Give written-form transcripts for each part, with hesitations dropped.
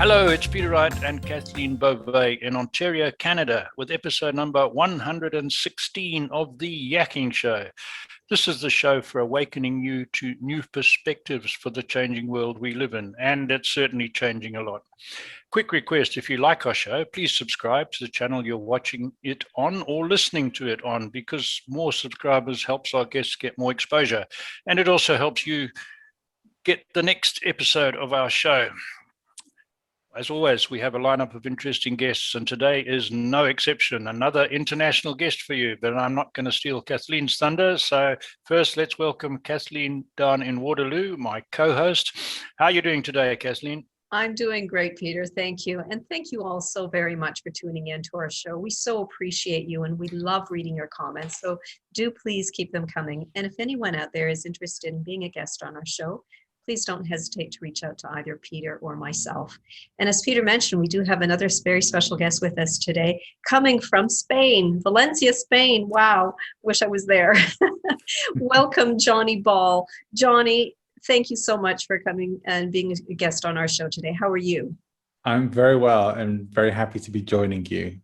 Hello, it's Peter Wright and Kathleen Beauvais in Ontario, Canada, with episode number 116 of the Yakking Show. This is the show for awakening you to new perspectives for the changing world we live in, and it's certainly changing a lot. Quick request, if you like our show, please subscribe to the channel you're watching it on or listening to it on, because more subscribers helps our guests get more exposure, and it also helps you get the next episode of our show. As always, we have a lineup of interesting guests, and today is no exception. Another international guest for you, but I'm not going to steal Kathleen's thunder. So first, let's welcome Kathleen down in Waterloo, my co-host. How are you doing today, Kathleen? I'm doing great, Peter. Thank you. And thank you all so very much for tuning in to our show. We so appreciate you, and we love reading your comments. So do please keep them coming. And if anyone out there is interested in being a guest on our show, please don't hesitate to reach out to either Peter or myself. And as Peter mentioned, we do have another very special guest with us today, coming from Spain, Valencia, Spain. Wow, wish I was there. Welcome, Johhny Ball. Johhny, thank you so much for coming and being a guest on our show today. How are you? I'm very well and very happy to be joining you.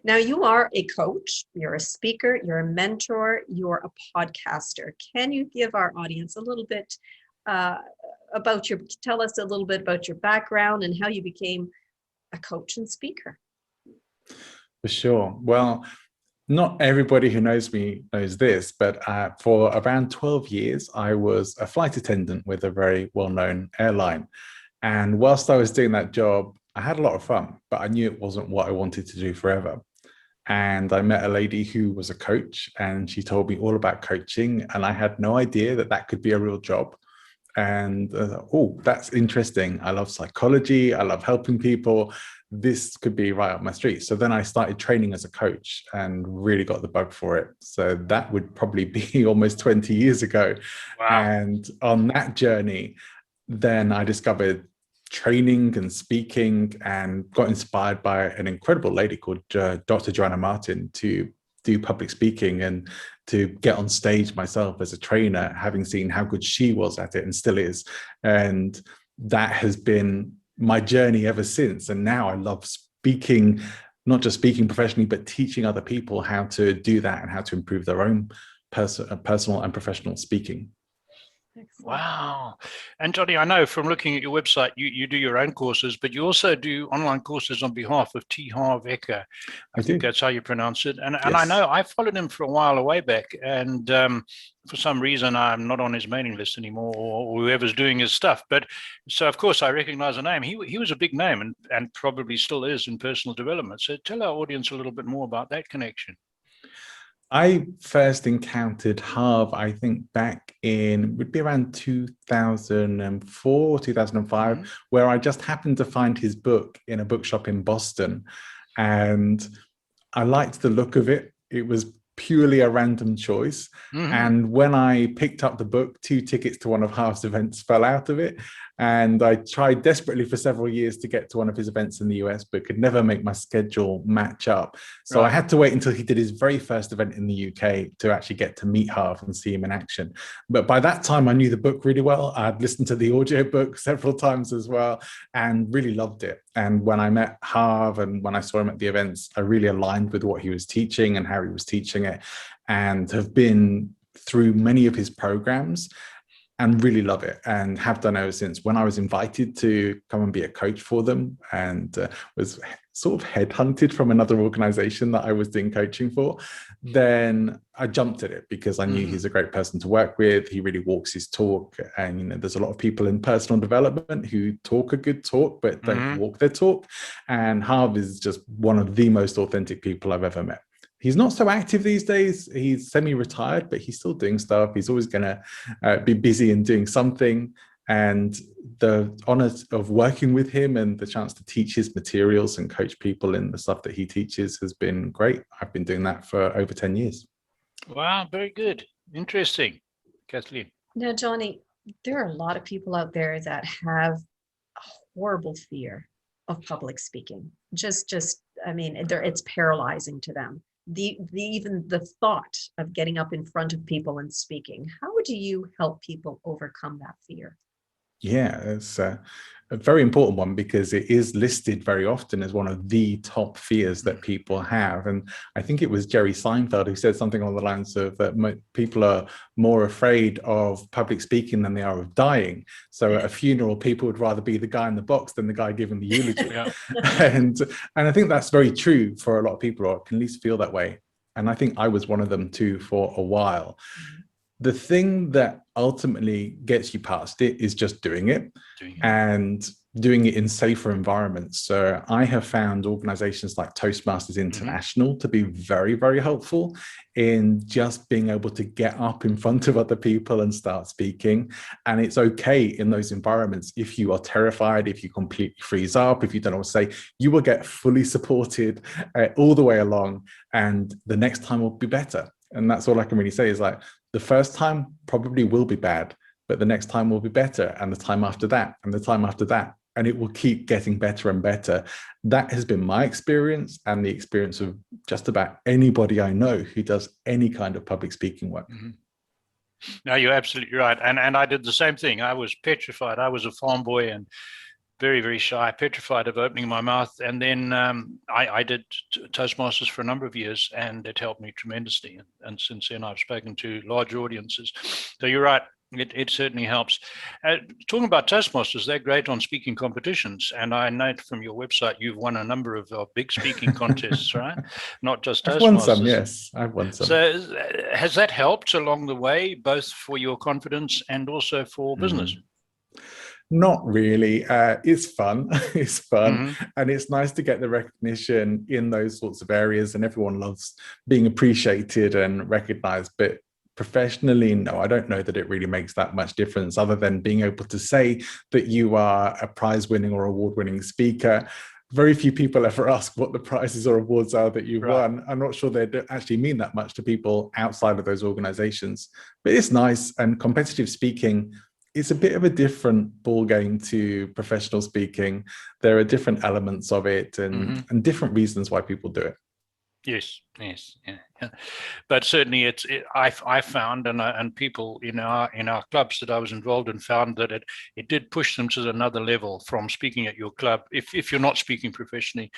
Now, you are a coach, you're a speaker, you're a mentor, you're a podcaster. Can you give our audience a little bit tell us a little bit about your background and how you became a coach and speaker? For sure. Well, not everybody who knows me knows this, but for around 12 years, I was a flight attendant with a very well-known airline. And whilst I was doing that job, I had a lot of fun, but I knew it wasn't what I wanted to do forever. And I met a lady who was a coach, and she told me all about coaching, and I had no idea that that could be a real job. And oh, that's interesting. I love psychology. I love helping people. This could be right up my street. So then I started training as a coach and really got the bug for it. So that would probably be almost 20 years ago. Wow. And on that journey, then I discovered training and speaking and got inspired by an incredible lady called Dr. Johhny to do public speaking and to get on stage myself as a trainer, having seen how good she was at it and still is. And that has been my journey ever since. And now I love speaking, not just speaking professionally, but teaching other people how to do that and how to improve their own personal and professional speaking. Excellent. Wow. And Johhny, I know from looking at your website, you do your own courses, but you also do online courses on behalf of T. Harv Eker. I think that's how you pronounce it. And, yes. And I know I followed him for a while a way back, and for some reason I'm not on his mailing list anymore, or whoever's doing his stuff. But so of course I recognize the name. He was a big name and probably still is in personal development. So tell our audience a little bit more about that connection. I first encountered Harv, I think back in, would be around 2004, 2005, where I just happened to find his book in a bookshop in Boston. And I liked the look of it. It was purely a random choice. And when I picked up the book, 2 tickets to one of Harv's events fell out of it. And I tried desperately for several years to get to one of his events in the US, but could never make my schedule match up. So right. I had to wait until he did his very first event in the UK to actually get to meet Harv and see him in action. But by that time, I knew the book really well. I'd listened to the audiobook several times as well and really loved it. And when I met Harv and when I saw him at the events, I really aligned with what he was teaching and how he was teaching it, and have been through many of his programs and really love it, and have done ever since. When I was invited to come and be a coach for them, and was sort of headhunted from another organization that I was doing coaching for, then I jumped at it because I knew he's a great person to work with. He really walks his talk. And you know, there's a lot of people in personal development who talk a good talk but don't walk their talk. And Harv is just one of the most authentic people I've ever met. He's not so active these days. He's semi-retired, but he's still doing stuff. He's always going to be busy and doing something. And the honor of working with him and the chance to teach his materials and coach people in the stuff that he teaches has been great. I've been doing that for over 10 years. Wow, very good. Interesting. Kathleen. Now, Johhny, there are a lot of people out there that have a horrible fear of public speaking. I mean, it's paralyzing to them. Even the thought of getting up in front of people and speaking. How do you help people overcome that fear? Yeah, it's a very important one because it is listed very often as one of the top fears that people have. And I think it was Jerry Seinfeld who said something along the lines of that people are more afraid of public speaking than they are of dying. So at a funeral, people would rather be the guy in the box than the guy giving the eulogy. and I think that's very true for a lot of people, or can at least feel that way. And I think I was one of them too for a while. The thing that ultimately gets you past it is just doing it. And doing it in safer environments. So I have found organizations like Toastmasters International to be very, very helpful in just being able to get up in front of other people and start speaking. And it's okay in those environments. If you are terrified, if you completely freeze up, if you don't know what to say, you will get fully supported all the way along. And the next time will be better. And that's all I can really say is like, the first time probably will be bad, but the next time will be better, and the time after that, and the time after that, and it will keep getting better and better. That has been my experience and the experience of just about anybody I know who does any kind of public speaking work. No, you're absolutely right. And I did the same thing. I was petrified. I was a farm boy and very, very shy, petrified of opening my mouth. And then I did Toastmasters for a number of years, and it helped me tremendously. And since then, I've spoken to large audiences. So you're right. It certainly helps. Talking about Toastmasters, they're great on speaking competitions. And I note from your website, you've won a number of big speaking contests, right? Not just Toastmasters. I've won some, yes. I've won some. So has that helped along the way, both for your confidence and also for business? Not really. It's fun. It's fun. And it's nice to get the recognition in those sorts of areas. And everyone loves being appreciated and recognized. But professionally, no, I don't know that it really makes that much difference, other than being able to say that you are a prize-winning or award-winning speaker. Very few people ever ask what the prizes or awards are that you've won. I'm not sure they actually mean that much to people outside of those organizations. But it's nice. And competitive speaking, it's a bit of a different ball game to professional speaking. There are different elements of it and different reasons why people do it. Yes, yeah. But certainly, I found, and people in our clubs that I was involved in found that it did push them to another level from speaking at your club. If you're not speaking professionally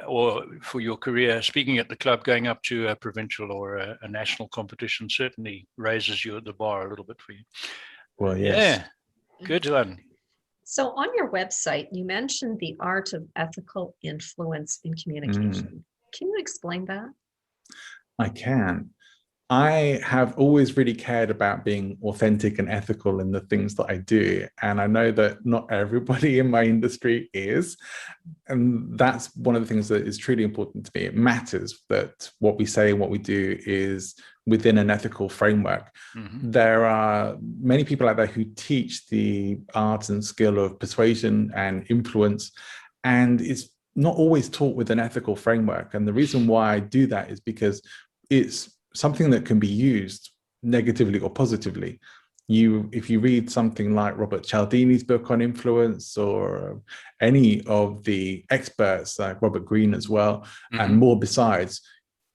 or for your career, speaking at the club, going up to a provincial or a national competition certainly raises the bar a little bit for you. Well, yes. Yeah, good one. So on your website, you mentioned the art of ethical influence in communication. Can you explain that? I can. I have always really cared about being authentic and ethical in the things that I do. And I know that not everybody in my industry is. And that's one of the things that is truly important to me. It matters that what we say and what we do is within an ethical framework. There are many people out there who teach the art and skill of persuasion and influence, and it's not always taught with an ethical framework. And the reason why I do that is because it's something that can be used negatively or positively. If you read something like Robert Cialdini's book on influence, or any of the experts like Robert Greene as well, and more besides,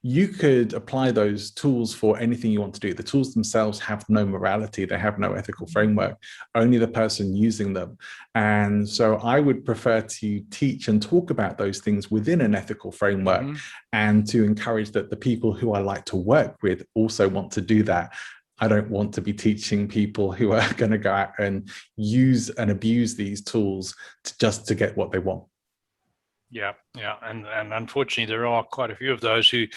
you could apply those tools for anything you want to do. The tools themselves have no morality. They have no ethical framework, only the person using them. And so I would prefer to teach and talk about those things within an ethical framework, and to encourage that the people who I like to work with also want to do that. I don't want to be teaching people who are going to go out and use and abuse these tools just to get what they want. Yeah. And unfortunately, there are quite a few of those who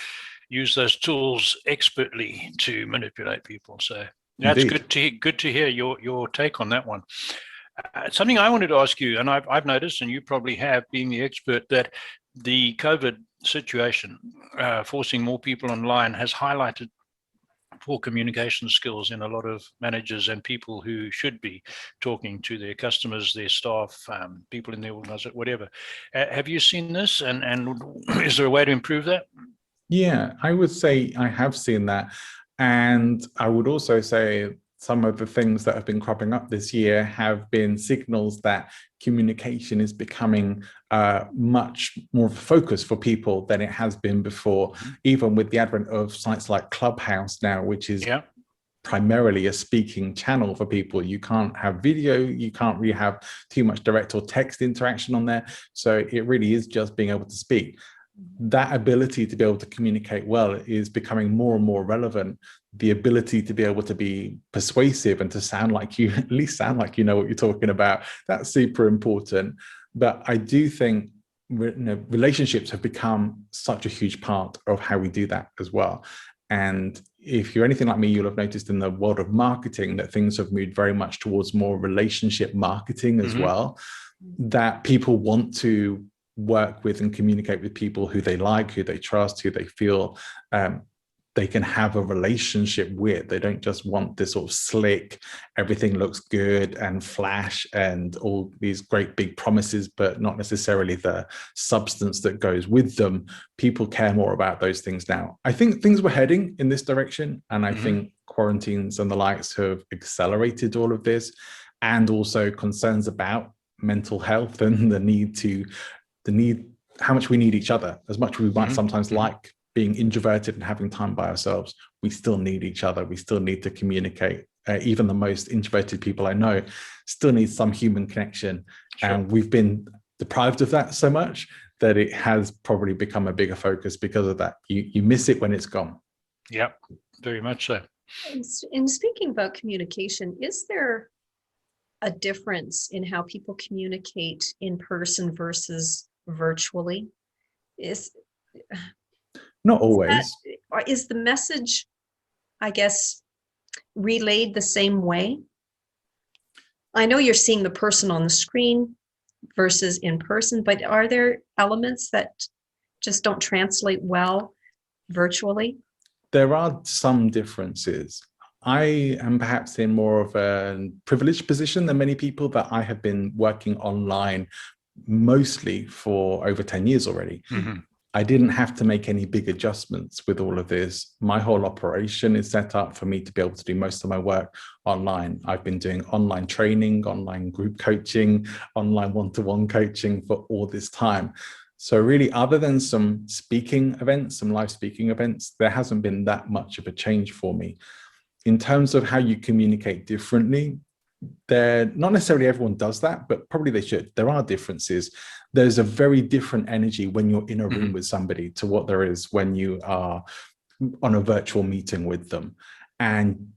use those tools expertly to manipulate people. So that's good to hear your take on that one. Something I wanted to ask you, and I've noticed, and you probably have, being the expert, that the COVID situation, forcing more people online, has highlighted poor communication skills in a lot of managers and people who should be talking to their customers, their staff, people in their organization, whatever. Have you seen this, and is there a way to improve that? Yeah, I would say I have seen that. And I would also say some of the things that have been cropping up this year have been signals that communication is becoming much more of a focus for people than it has been before, even with the advent of sites like Clubhouse now, which is primarily a speaking channel for people. You can't have video, you can't really have too much direct or text interaction on there. So it really is just being able to speak. That ability to be able to communicate well is becoming more and more relevant. The ability to be able to be persuasive and to sound like you, at least sound like you know what you're talking about, that's super important. But I do think relationships have become such a huge part of how we do that as well. And if you're anything like me, you'll have noticed in the world of marketing that things have moved very much towards more relationship marketing as well, that people want to work with and communicate with people who they like, who they trust, who they feel they can have a relationship with. They don't just want this sort of slick, everything looks good and flash and all these great big promises, but not necessarily the substance that goes with them. People care more about those things now. I think things were heading in this direction, and I think quarantines and the likes have accelerated all of this, and also concerns about mental health and the need how much we need each other. As much as we might sometimes like being introverted and having time by ourselves, we still need each other. We still need to communicate. Even the most introverted people I know still need some human connection. And we've been deprived of that so much that it has probably become a bigger focus because of that. You miss it when it's gone. Yep, very much so. In speaking about communication, is there a difference in how people communicate in person versus virtually? Not always. Is the message, I guess, relayed the same way? I know you're seeing the person on the screen versus in person, but are there elements that just don't translate well virtually? There are some differences. I am perhaps in more of a privileged position than many people, that I have been working online mostly for over 10 years already. I didn't have to make any big adjustments with all of this. My whole operation is set up for me to be able to do most of my work online. I've been doing online training, online group coaching, online one-to-one coaching for all this time. So really, other than some speaking events, some live speaking events, there hasn't been that much of a change for me. In terms of how you communicate differently, not necessarily everyone does that, but probably they should. There are differences. There's a very different energy when you're in a room with somebody to what there is when you are on a virtual meeting with them. And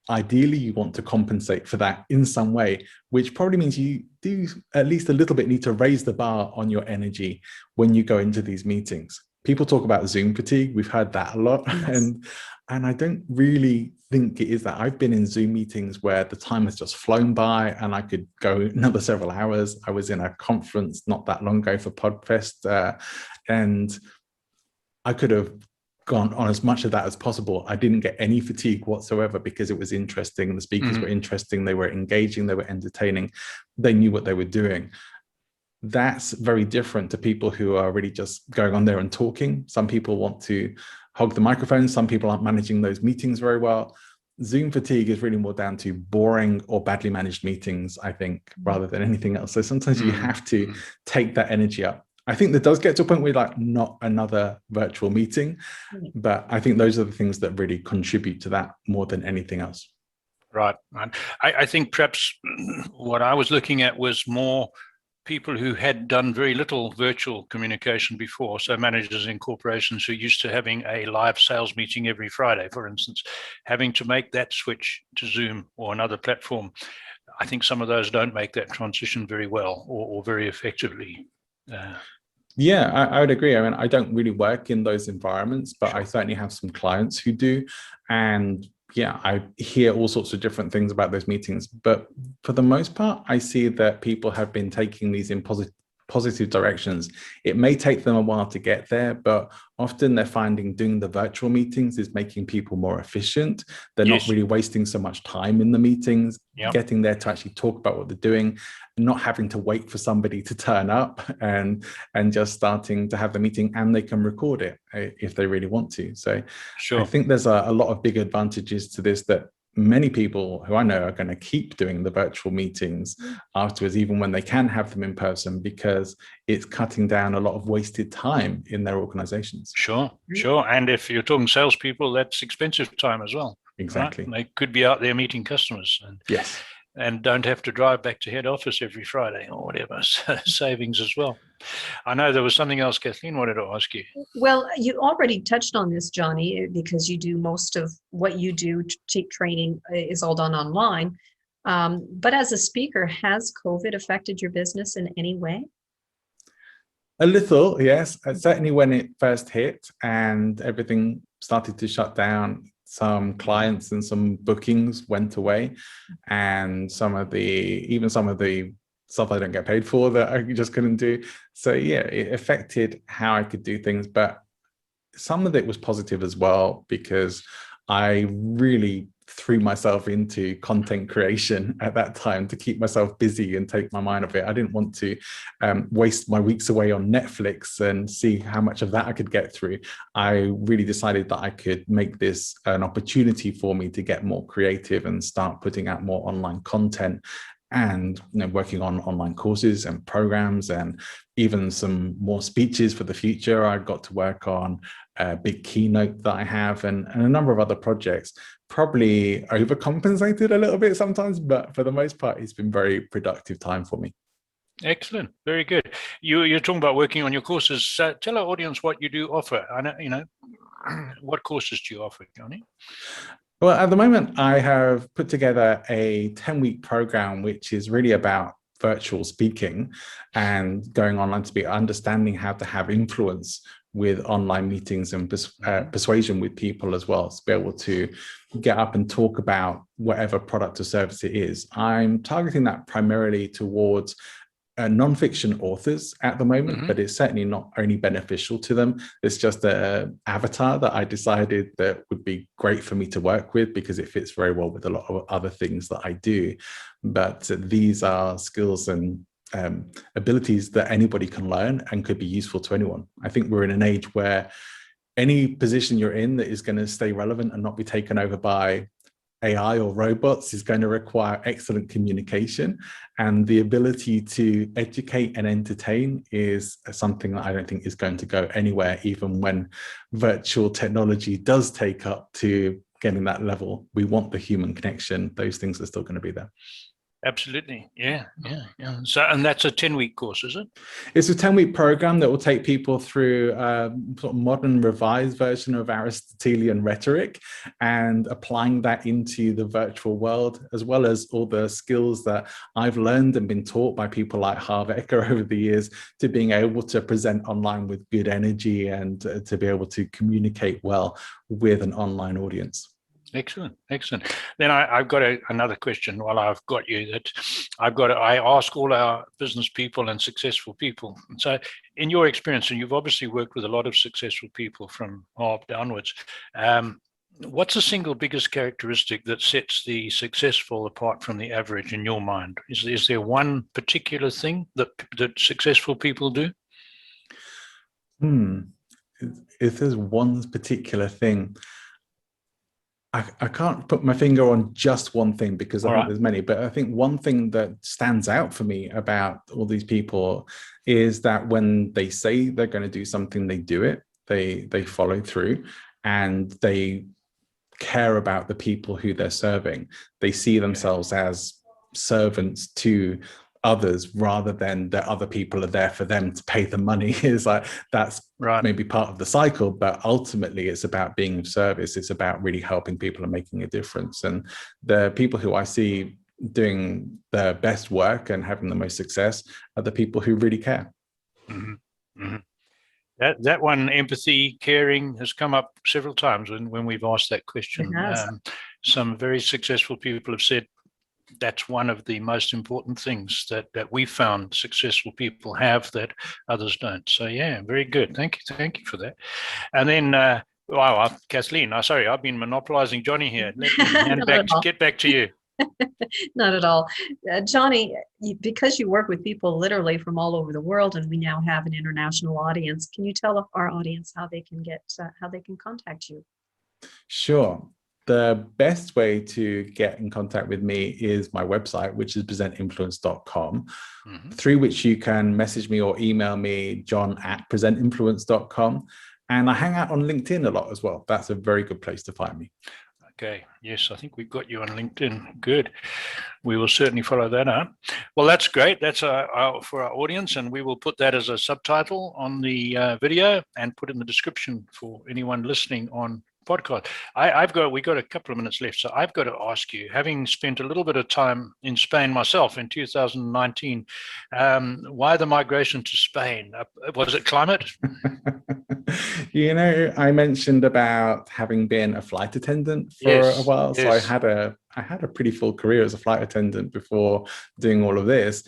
ideally, you want to compensate for that in some way, which probably means you do at least a little bit need to raise the bar on your energy when you go into these meetings. People talk about Zoom fatigue. We've heard that a lot. Yes. And I don't really think it is that. I've been in Zoom meetings where the time has just flown by and I could go another several hours. I was in a conference not that long ago for Podfest, and I could have gone on as much of that as possible. I didn't get any fatigue whatsoever because it was interesting. The speakers were interesting. They were engaging. They were entertaining. They knew what they were doing. That's very different to people who are really just going on there and talking. Some people want to hog the microphone. Some people aren't managing those meetings very well. Zoom fatigue is really more down to boring or badly managed meetings, I think, rather than anything else. So sometimes you have to take that energy up. I think that does get to a point where like not another virtual meeting, but I think those are the things that really contribute to that more than anything else. Right. I think perhaps what I was looking at was more people who had done very little virtual communication before. So managers in corporations who are used to having a live sales meeting every Friday, for instance, having to make that switch to Zoom or another platform. I think some of those don't make that transition very well or very effectively. Yeah, I would agree. I mean, I don't really work in those environments, but I certainly have some clients who do. And yeah, I hear all sorts of different things about those meetings. But for the most part, I see that people have been taking these in positive directions. It may take them a while to get there, but often they're finding doing the virtual meetings is making people more efficient. They're not really wasting so much time in the meetings, getting there to actually talk about what they're doing, not having to wait for somebody to turn up and just starting to have the meeting, and they can record it if they really want to. So I think there's a lot of big advantages to this that many people who I know are going to keep doing the virtual meetings afterwards, even when they can have them in person, because it's cutting down a lot of wasted time in their organizations. Sure. And if you're talking salespeople, that's expensive time as well. exactly. Right? They could be out there meeting customers Yes. and don't have to drive back to head office every Friday or whatever. So savings as well. I know there was something else Kathleen wanted to ask you. Well, you already touched on this, Johhny, because you do most of what you do, training is all done online. But as a speaker, has COVID affected your business in any way? A little, yes. Certainly when it first hit and everything started to shut down, some clients and some bookings went away, and even some of the stuff I don't get paid for that I just couldn't do. So yeah, it affected how I could do things, but some of it was positive as well, because I really threw myself into content creation at that time to keep myself busy and take my mind off it. I didn't want to waste my weeks away on Netflix and see how much of that I could get through. I really decided that I could make this an opportunity for me to get more creative and start putting out more online content, and working on online courses and programs, and even some more speeches for the future. I got to work on a big keynote that I have, and a number of other projects. Probably overcompensated a little bit sometimes, but for the most part, it's been very productive time for me. Excellent, very good. You're talking about working on your courses. Tell our audience what you do offer. I know, what courses do you offer, Johhny? Well, at the moment, I have put together a 10-week program, which is really about virtual speaking and going online to speak, understanding how to have influence with online meetings and persuasion with people as well, to be able to get up and talk about whatever product or service it is. I'm targeting that primarily towards non-fiction authors at the moment, but it's certainly not only beneficial to them. It's just an avatar that I decided that would be great for me to work with, because it fits very well with a lot of other things that I do. But these are skills and abilities that anybody can learn and could be useful to anyone. I think we're in an age where any position you're in that is going to stay relevant and not be taken over by AI or robots is going to require excellent communication, and the ability to educate and entertain is something that I don't think is going to go anywhere, even when virtual technology does take up to getting that level. We want the human connection. Those things are still going to be there. Absolutely. Yeah. So, and that's a 10-week course, is it? It's a 10-week program that will take people through a sort of modern revised version of Aristotelian rhetoric and applying that into the virtual world, as well as all the skills that I've learned and been taught by people like Harv Eker over the years, to being able to present online with good energy and to be able to communicate well with an online audience. Excellent. Then I've got another question while I've got you, that I ask all our business people and successful people. So in your experience, and you've obviously worked with a lot of successful people from Harv downwards, what's the single biggest characteristic that sets the successful apart from the average in your mind? Is there one particular thing that successful people do? If there's one particular thing, I can't put my finger on just one thing, because I think there's many, but I think one thing that stands out for me about all these people is that when they say they're going to do something, they do it, they follow through, and they care about the people who they're serving. They see themselves as servants to others, rather than that other people are there for them to pay the money. Is like, that's maybe part of the cycle, but ultimately it's about being of service. It's about really helping people and making a difference. And the people who I see doing the best work and having the most success are the people who really care. That one, empathy, caring, has come up several times when we've asked that question. Some very successful people have said that's one of the most important things that we found successful people have that others don't. So yeah, very good. Thank you for that. And then Kathleen, sorry, I've been monopolizing Johhny here. Let me get back to you. Not at all. Johhny, because you work with people literally from all over the world, and we now have an international audience, can you tell our audience how they can contact you? Sure. The best way to get in contact with me is my website, which is presentinfluence.com, through which you can message me or email me, john@presentinfluence.com. And I hang out on LinkedIn a lot as well. That's a very good place to find me. Okay. Yes, I think we've got you on LinkedIn. Good. We will certainly follow that up. Well, that's great. That's for our audience, and we will put that as a subtitle on the video and put in the description for anyone listening on podcast. We got a couple of minutes left, so I've got to ask you, having spent a little bit of time in Spain myself in 2019, why the migration to Spain? Was it climate? I mentioned about having been a flight attendant for a while. So yes. I had a pretty full career as a flight attendant before doing all of this.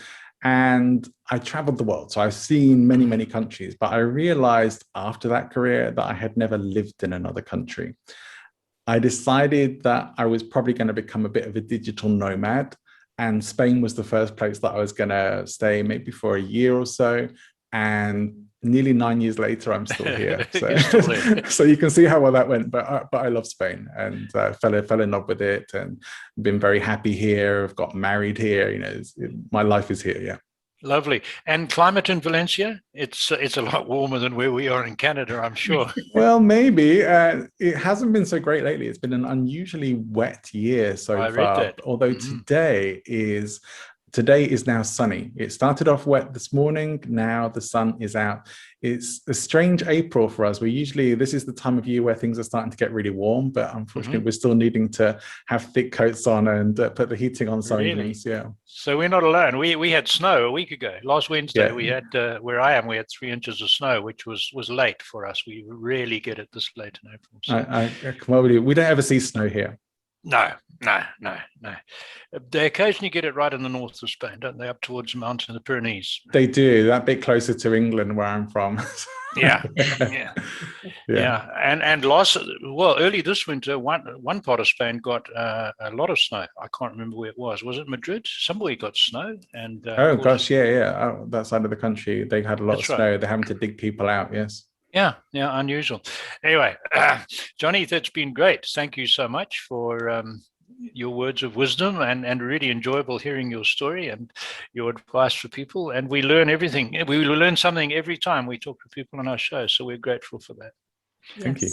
And I traveled the world. So I've seen many, many countries, but I realized after that career that I had never lived in another country. I decided that I was probably going to become a bit of a digital nomad. And Spain was the first place that I was going to stay, maybe for a year or so. And nearly 9 years later, I'm still here. So, so you can see how well that went. But I love Spain and fell in love with it, and been very happy here. I've got married here. My life is here. Yeah. Lovely. And climate in Valencia? It's a lot warmer than where we are in Canada, I'm sure. Well, maybe. It hasn't been so great lately. It's been an unusually wet year so far. Read that. Although today is now sunny. It started off wet this morning. Now the sun is out. It's a strange April for us. This is the time of year where things are starting to get really warm, but unfortunately we're still needing to have thick coats on and put the heating on some evenings. Yeah. So we're not alone. We had snow a week ago. Last Wednesday, we had, where I am, we had 3 inches of snow, which was late for us. We rarely get it this late in April. So. We don't ever see snow here. No. They occasionally get it right in the north of Spain, don't they? Up towards the mountains in the Pyrenees. They do. That bit closer to England, where I'm from. Yeah. And early this winter, one part of Spain got a lot of snow. I can't remember where it was. Was it Madrid? Somewhere got snow. And oh gosh, yeah. That side of the country, they had a lot of snow. Right. They're having to dig people out. Yes. Yeah, unusual. Anyway, Johhny, that's been great. Thank you so much for your words of wisdom, and really enjoyable hearing your story and your advice for people. And we learn everything. We learn something every time we talk to people on our show. So we're grateful for that. Yes. Thank you.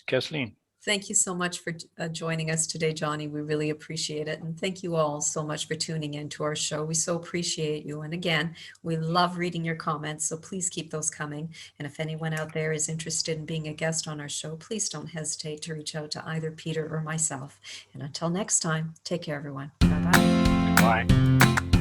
Kathleen. Thank you so much for joining us today, Johhny. We really appreciate it. And thank you all so much for tuning in to our show. We so appreciate you. And again, we love reading your comments, so please keep those coming. And if anyone out there is interested in being a guest on our show, please don't hesitate to reach out to either Peter or myself. And until next time, take care, everyone. Bye-bye. Bye.